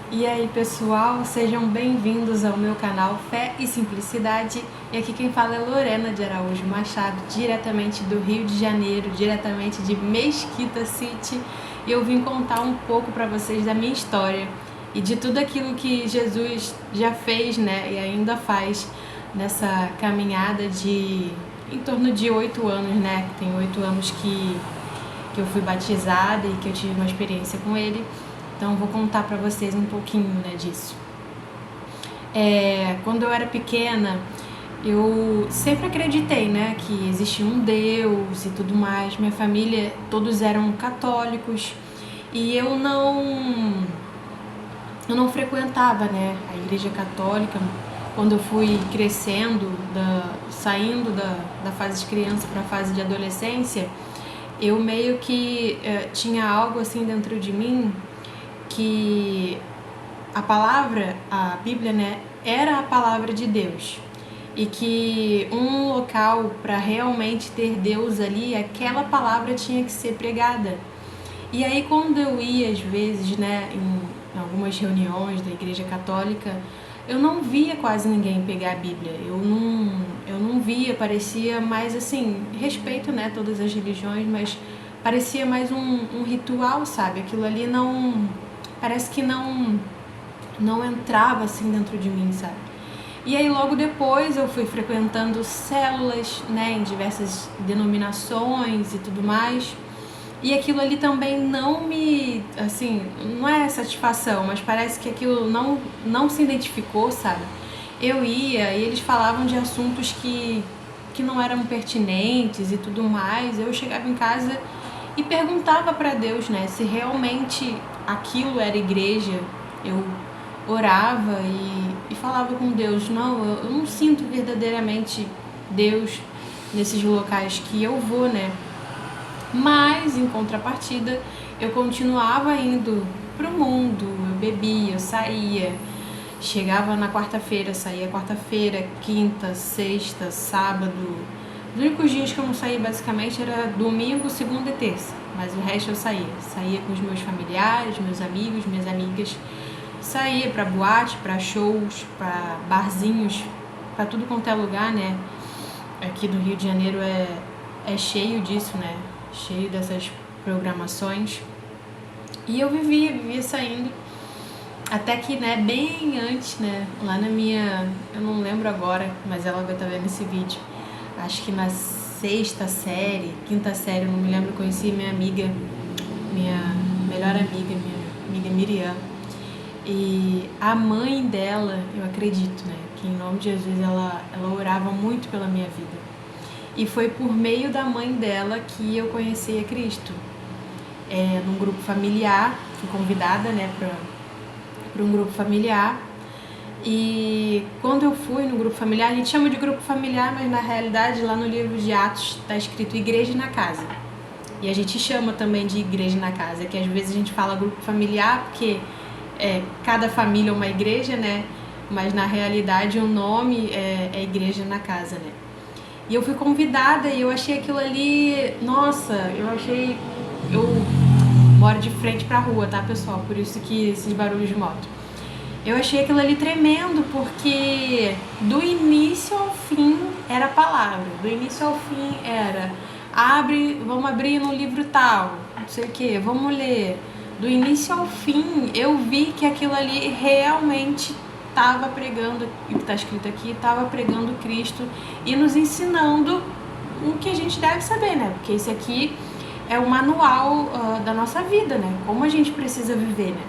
E aí pessoal, sejam bem-vindos ao meu canal Fé e Simplicidade. E aqui quem fala é Lorena de Araújo Machado, diretamente do Rio de Janeiro, diretamente de Mesquita City. E eu vim contar um pouco para vocês da minha história e de tudo aquilo que Jesus já fez, né, e ainda faz nessa caminhada de em torno de 8 anos, né? Tem 8 anos que eu fui batizada e que eu tive uma experiência com ele. Então vou contar para vocês um pouquinho, né, disso. Quando eu era pequena, eu sempre acreditei, né, que existia um Deus e tudo mais. Minha família, todos eram católicos e eu não frequentava, né, a igreja católica. Quando eu fui crescendo, saindo da fase de criança para a fase de adolescência, eu meio que tinha algo assim dentro de mim que a palavra, a Bíblia, né, era a palavra de Deus. E que um local para realmente ter Deus ali, aquela palavra tinha que ser pregada. E aí quando eu ia às vezes, né, em algumas reuniões da igreja católica, eu não via quase ninguém pegar a Bíblia. Eu não via, parecia mais assim, respeito, né, todas as religiões, mas parecia mais um ritual, sabe? Aquilo ali parece que não entrava assim dentro de mim, sabe? E aí logo depois eu fui frequentando células, né, em diversas denominações e tudo mais. E aquilo ali também não me, assim, não é satisfação, mas parece que aquilo não se identificou, sabe? Eu ia e eles falavam de assuntos que não eram pertinentes e tudo mais. Eu chegava em casa e perguntava para Deus, né, se realmente aquilo era igreja. Eu orava e falava com Deus, não, eu não sinto verdadeiramente Deus nesses locais que eu vou, né? Mas, em contrapartida, eu continuava indo pro mundo, eu bebia, eu saía, chegava na quarta-feira, saía quarta-feira, quinta, sexta, sábado. Os únicos dias que eu não saía basicamente era domingo, segunda e terça, mas o resto eu saía. Saía com os meus familiares, meus amigos, minhas amigas, saía pra boate, pra shows, pra barzinhos, pra tudo quanto é lugar, né? Aqui do Rio de Janeiro é cheio disso, né? Cheio dessas programações. E eu vivia saindo até que, né, bem antes, né, lá na minha, eu não lembro agora, mas ela vai estar vendo esse vídeo, acho que na sexta série, quinta série, eu não me lembro, eu conheci minha amiga, minha melhor amiga, minha amiga Miriam, e a mãe dela, eu acredito, né, que em nome de Jesus ela orava muito pela minha vida. E foi por meio da mãe dela que eu conheci a Cristo. Num grupo familiar, fui convidada, né, para um grupo familiar. E quando eu fui no grupo familiar, a gente chama de grupo familiar, mas na realidade lá no livro de Atos está escrito Igreja na Casa. E a gente chama também de Igreja na Casa, que às vezes a gente fala grupo familiar porque cada família é uma igreja, né? Mas na realidade o nome é Igreja na Casa, né? E eu fui convidada e eu achei aquilo ali, nossa, eu moro de frente pra rua, tá, pessoal? Por isso que esses barulhos de moto. Eu achei aquilo ali tremendo, porque do início ao fim era a palavra, do início ao fim era vamos abrir no livro tal, não sei o que, vamos ler. Do início ao fim eu vi que aquilo ali realmente estava pregando, o que está escrito aqui, estava pregando Cristo e nos ensinando o que a gente deve saber, né? Porque esse aqui é o manual da nossa vida, né? Como a gente precisa viver, né?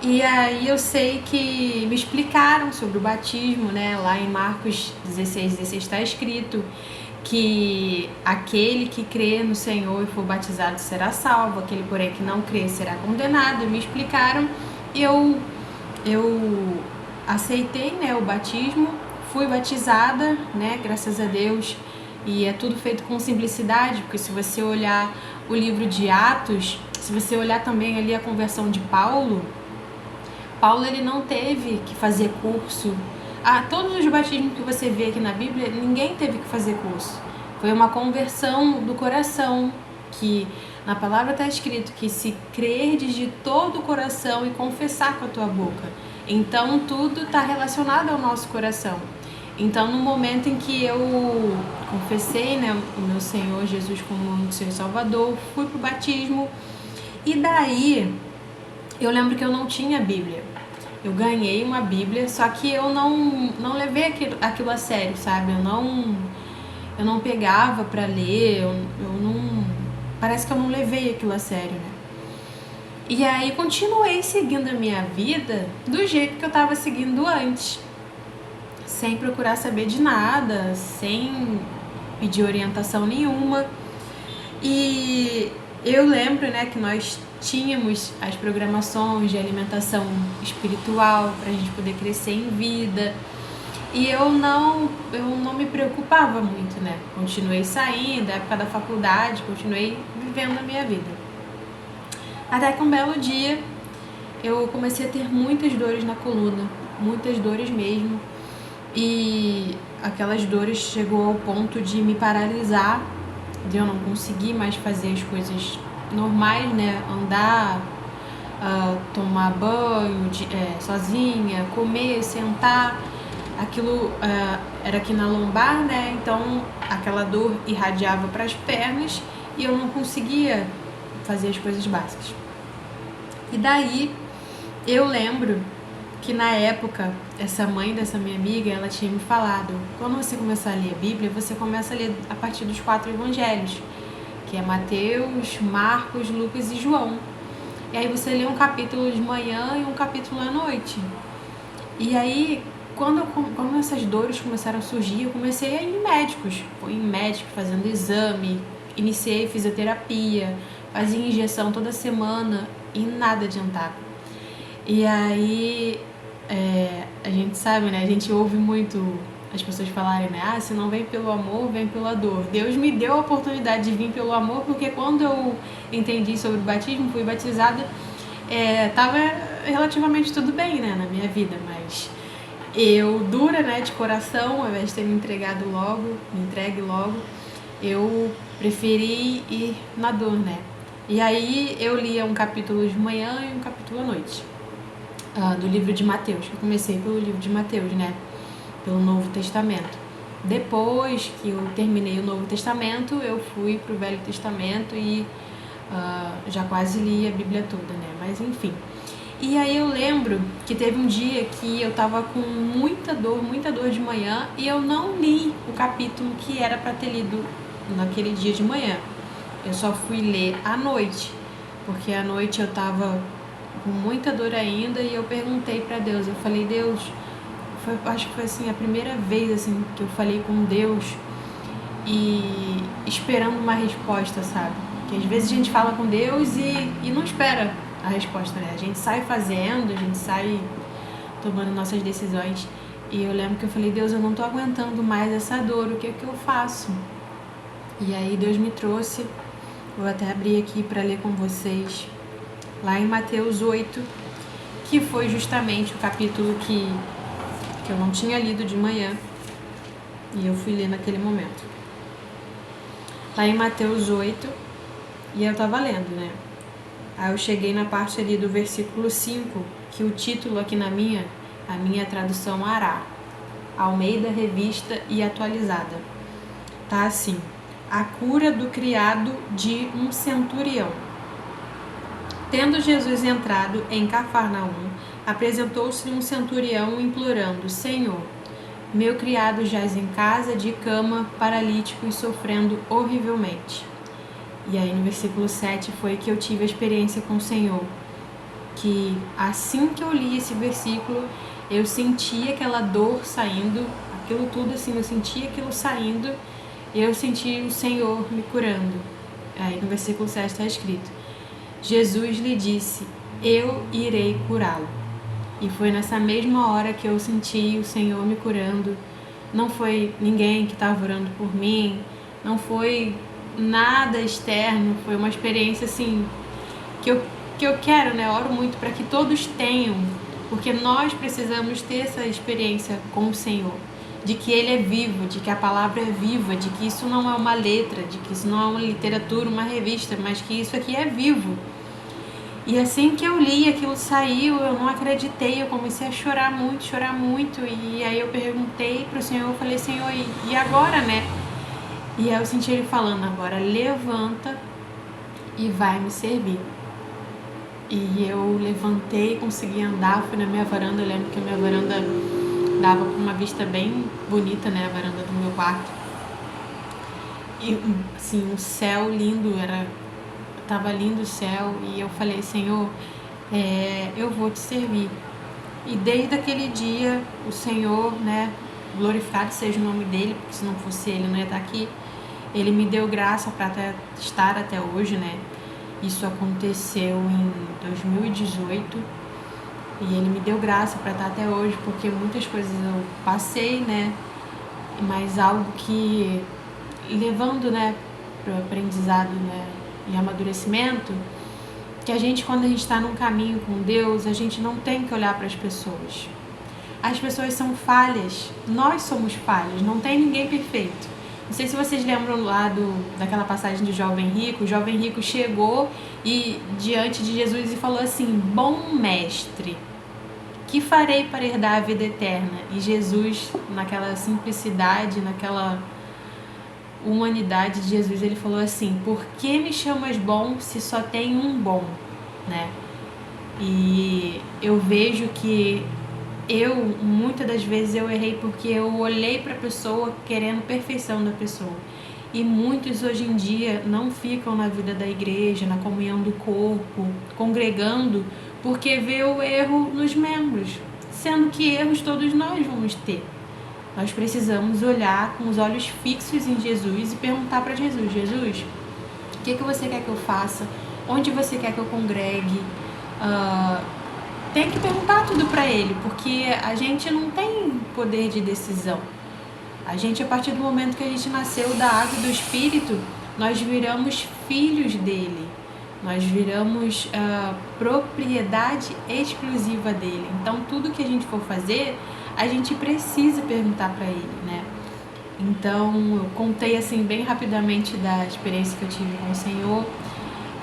E aí eu sei que me explicaram sobre o batismo, né? Lá em Marcos 16 está escrito que aquele que crê no Senhor e for batizado será salvo, aquele, porém, que não crê será condenado. E me explicaram e eu aceitei, né, o batismo, fui batizada, né, graças a Deus, e é tudo feito com simplicidade, porque se você olhar o livro de Atos, se você olhar também ali a conversão de Paulo, ele não teve que fazer curso. Todos os batismos que você vê aqui na Bíblia, ninguém teve que fazer curso. Foi uma conversão do coração, que Na palavra está escrito que se crerdes de todo o coração e confessar com a tua boca, então tudo está relacionado ao nosso coração. Então, no momento em que eu confessei, né, o meu Senhor Jesus como Senhor e Salvador, fui para o batismo, e daí eu lembro que eu não tinha Bíblia. Eu ganhei uma Bíblia, só que eu não levei aquilo a sério, sabe? Eu não pegava para ler, eu não... Parece que eu não levei aquilo a sério, né? E aí continuei seguindo a minha vida do jeito que eu estava seguindo antes. Sem procurar saber de nada, sem pedir orientação nenhuma. E eu lembro, né, que nós tínhamos as programações de alimentação espiritual para a gente poder crescer em vida. E eu não me preocupava muito, né? Continuei saindo, na época da faculdade, continuei vivendo a minha vida. Até que um belo dia eu comecei a ter muitas dores na coluna, muitas dores mesmo. E aquelas dores chegou ao ponto de me paralisar, de eu não conseguir mais fazer as coisas normais, né? Andar, tomar banho sozinha, comer, sentar. Aquilo era aqui na lombar, né? Então aquela dor irradiava para as pernas e eu não conseguia fazer as coisas básicas. E daí eu lembro que na época essa mãe dessa minha amiga, ela tinha me falado: quando você começar a ler a Bíblia, você começa a ler a partir dos 4 evangelhos, que é Mateus, Marcos, Lucas e João. E aí você lê um capítulo de manhã e um capítulo à noite. E aí quando essas dores começaram a surgir, eu comecei a ir em médicos. Fui em médico fazendo exame, iniciei fisioterapia, fazia injeção toda semana e nada adiantava. E aí a gente sabe, né? A gente ouve muito as pessoas falarem, né? Se não vem pelo amor, vem pela dor. Deus me deu a oportunidade de vir pelo amor, porque quando eu entendi sobre o batismo, fui batizada, tava relativamente tudo bem, né, na minha vida, mas eu, dura, né, de coração, ao invés de ter me entregue logo, eu preferi ir na dor, né? E aí eu lia um capítulo de manhã e um capítulo à noite, do livro de Mateus. Eu comecei pelo livro de Mateus, né? Pelo Novo Testamento. Depois que eu terminei o Novo Testamento, eu fui pro Velho Testamento e já quase li a Bíblia toda, né? Mas enfim. E aí eu lembro que teve um dia que eu tava com muita dor de manhã, e eu não li o capítulo que era para ter lido naquele dia de manhã. Eu só fui ler à noite, porque à noite eu tava com muita dor ainda, e eu perguntei para Deus, eu falei: Deus, acho que foi assim a primeira vez assim que eu falei com Deus e esperando uma resposta, sabe? Porque às vezes a gente fala com Deus e não espera a resposta, né? A gente sai fazendo, a gente sai tomando nossas decisões. E eu lembro que eu falei: Deus, eu não tô aguentando mais essa dor, o que é que eu faço? E aí Deus me trouxe, vou até abrir aqui para ler com vocês, lá em Mateus 8, que foi justamente o capítulo que eu não tinha lido de manhã, e eu fui ler naquele momento. Lá em Mateus 8, e eu tava lendo, né? Aí eu cheguei na parte ali do versículo 5, que o título aqui a minha tradução Ará, Almeida Revista e Atualizada, tá assim: a cura do criado de um centurião. Tendo Jesus entrado em Cafarnaum, apresentou-se um centurião implorando: Senhor, meu criado jaz em casa de cama, paralítico e sofrendo horrivelmente. E aí no versículo 7 foi que eu tive a experiência com o Senhor, que assim que eu li esse versículo, eu senti aquela dor saindo, aquilo tudo assim, eu senti aquilo saindo, e eu senti o Senhor me curando. Aí no versículo 7 está escrito: Jesus lhe disse: eu irei curá-lo. E foi nessa mesma hora que eu senti o Senhor me curando. Não foi ninguém que estava orando por mim, não foi nada externo, foi uma experiência assim que eu quero, né? Oro muito para que todos tenham, porque nós precisamos ter essa experiência com o Senhor. de que ele é vivo, de que a palavra é viva, de que isso não é uma letra, de que isso não é uma literatura, uma revista, mas que isso aqui é vivo. E assim que eu li, aquilo saiu, eu não acreditei, eu comecei a chorar muito, e aí eu perguntei pro Senhor, eu falei, Senhor, e agora, né? E aí eu senti ele falando, agora levanta e vai me servir. E eu levantei, consegui andar, fui na minha varanda, eu lembro que a minha varanda dava com uma vista bem bonita, né, a varanda do meu quarto. E assim, um céu lindo, tava lindo o céu, e eu falei, Senhor, eu vou te servir. E desde aquele dia, o Senhor, né, glorificado seja o nome dele, porque se não fosse ele, não ia estar aqui. Ele me deu graça para estar até hoje, né? Isso aconteceu em 2018 e ele me deu graça para estar até hoje, porque muitas coisas eu passei, né? Mas algo que, levando, né, para o aprendizado, né, e amadurecimento, que a gente, quando a gente está num caminho com Deus, a gente não tem que olhar para as pessoas. As pessoas são falhas, nós somos falhas, não tem ninguém perfeito. Não sei se vocês lembram lá daquela passagem do jovem rico. O jovem rico chegou diante de Jesus e falou assim, bom mestre, que farei para herdar a vida eterna? E Jesus, naquela simplicidade, naquela humanidade de Jesus, ele falou assim, por que me chamas bom se só tem um bom, né? E eu vejo que muitas das vezes eu errei porque eu olhei para a pessoa querendo perfeição da pessoa. E muitos hoje em dia não ficam na vida da igreja, na comunhão do corpo, congregando, porque vê o erro nos membros, sendo que erros todos nós vamos ter. Nós precisamos olhar com os olhos fixos em Jesus e perguntar para Jesus, Jesus, o que você quer que eu faça? Onde você quer que eu congregue? Tem que perguntar tudo para ele, porque a gente não tem poder de decisão. A gente, a partir do momento que a gente nasceu da água e do Espírito, nós viramos filhos dele. Nós viramos propriedade exclusiva dele. Então, tudo que a gente for fazer, a gente precisa perguntar para ele, né? Então, eu contei assim bem rapidamente da experiência que eu tive com o Senhor.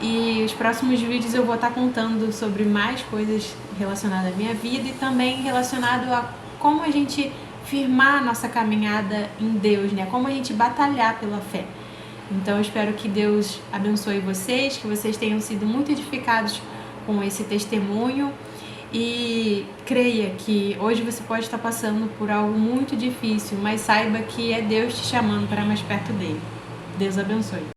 E os próximos vídeos eu vou estar contando sobre mais coisas relacionadas à minha vida e também relacionado a como a gente firmar a nossa caminhada em Deus, né? Como a gente batalhar pela fé. Então eu espero que Deus abençoe vocês, que vocês tenham sido muito edificados com esse testemunho e creia que hoje você pode estar passando por algo muito difícil, mas saiba que é Deus te chamando para mais perto dele. Deus abençoe.